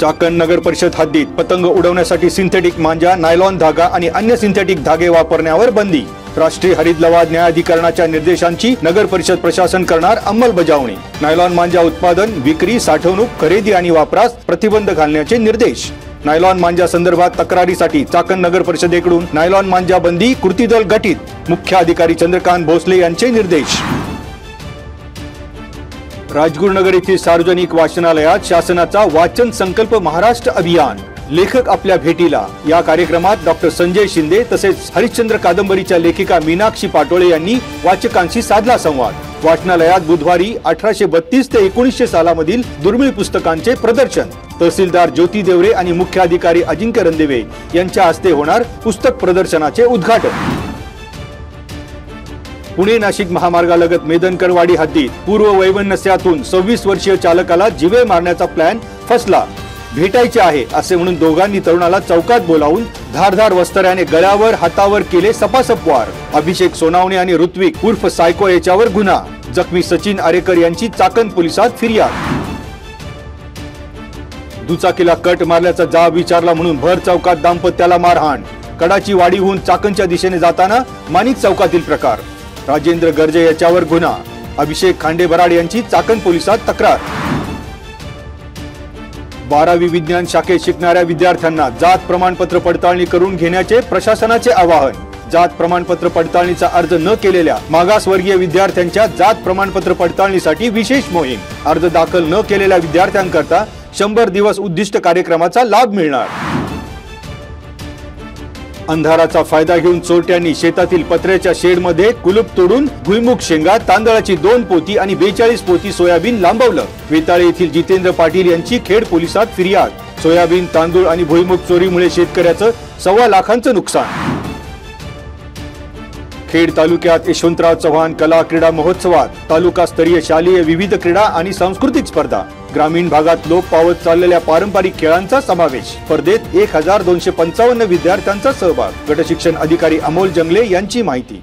चाकण नगर परिषद हद्दीत पतंग उडवण्यासाठी सिंथेटिक मांजा, नायलॉन धागा आणि अन्य सिंथेटिक धागे वापरण्यावर बंदी। राष्ट्रीय हरित लवाद न्यायाधिकरणाच्या निर्देशांची नगर परिषद प्रशासन करणार अंमलबजावणी। नायलॉन मांजा उत्पादन, विक्री, साठवणूक, खरेदी आणि वापरास प्रतिबंध घालण्याचे निर्देश। नायलॉन मांजा संदर्भात तक्रारीसाठी चाकण नगर परिषदेकडून नायलॉन मांजा बंदी कृती दल गठीत। मुख्य अधिकारी चंद्रकांत भोसले यांचे निर्देश। राजगुरुनगर येथील सार्वजनिक वाचनालयात शासनाचा वाचन संकल्प महाराष्ट्र अभियान। लेखक आपल्या भेटीला या कार्यक्रमात डॉक्टर संजय शिंदे तसेच हरिश्चंद्र कादंबरीच्या लेखिका मीनाक्षी पाटोळे यांनी वाचकांशी साधला संवाद। वाचनालयात बुधवारी 1832 ते 1900 सालामधील दुर्मिळ पुस्तकांचे प्रदर्शन। तहसीलदार ज्योती देवरे आणि मुख्य अधिकारी अजिंक्य रणदिवे यांच्या हस्ते होणार पुस्तक प्रदर्शनाचे उद्घाटन। पुणे नाशिक महामार्गालगत मेदनकरवाडी हद्दीत पूर्व वैमनस्यातून 26 वर्षीय चालकाला जीवे मारण्याचा प्लॅन फसला। भेटायचे आहे असे म्हणून दोघांनी तरुणाला चौकात बोलावून धारधार वस्त्राने गळ्यावर हातावर केले सपासप वार। अभिषेक सोनावणे आणि ऋत्विक उर्फ सायको याच्यावर गुन्हा। जखमी सचिन आरेकर यांची चाकण पोलिसात फिर्याद। दुचाकीला कट मारल्याचा जाब विचारला म्हणून भर चौकात दाम्पत्याला मारहाण। कडाची वाडीहून चाकणच्या दिशेने जाताना माणिक चौकातील प्रकार। राजेंद्र गर्जे याच्यावर गुन्हा। अभिषेक खांडे बराड यांची चाकण पोलिसात तक्रार। 12वी विज्ञान शाखेत शिकणाऱ्या विद्यार्थ्यांना जात प्रमाणपत्र पडताळणी करून घेण्याचे प्रशासनाचे आवाहन। जात प्रमाणपत्र पडताळणीचा अर्ज न केलेल्या मागासवर्गीय विद्यार्थ्यांच्या जात प्रमाणपत्र पडताळणीसाठी विशेष मोहीम। अर्ज दाखल न केलेल्या विद्यार्थ्यांकरता 100 दिवस उद्दिष्ट कार्यक्रमाचा लाभ मिळणार। अंधाराचा फायदा घेऊन चोरट्यांनी शेतातील पत्र्याच्या शेडमध्ये कुलूप तोडून भुईमुग शेंगा, तांदळाची 2 पोती आणि 42 पोती सोयाबीन लांबवलं। वेताळे येथील जितेंद्र पाटील यांची खेड पोलिसात फिर्याद। सोयाबीन, तांदूळ आणि भुईमुग चोरीमुळे शेतकऱ्याचं 1.25 लाखांचं नुकसान। खेड तालुक्यात यशवंतराव चव्हाण कला क्रीडा महोत्सवात तालुकास्तरीय शालेय विविध क्रीडा आणि सांस्कृतिक स्पर्धा। ग्रामीण भागात लोप पावत चाललेल्या पारंपरिक खेळांचा समावेश। स्पर्धेत 1255 विद्यार्थ्यांचा सहभाग। गट शिक्षण अधिकारी अमोल जंगले यांची माहिती।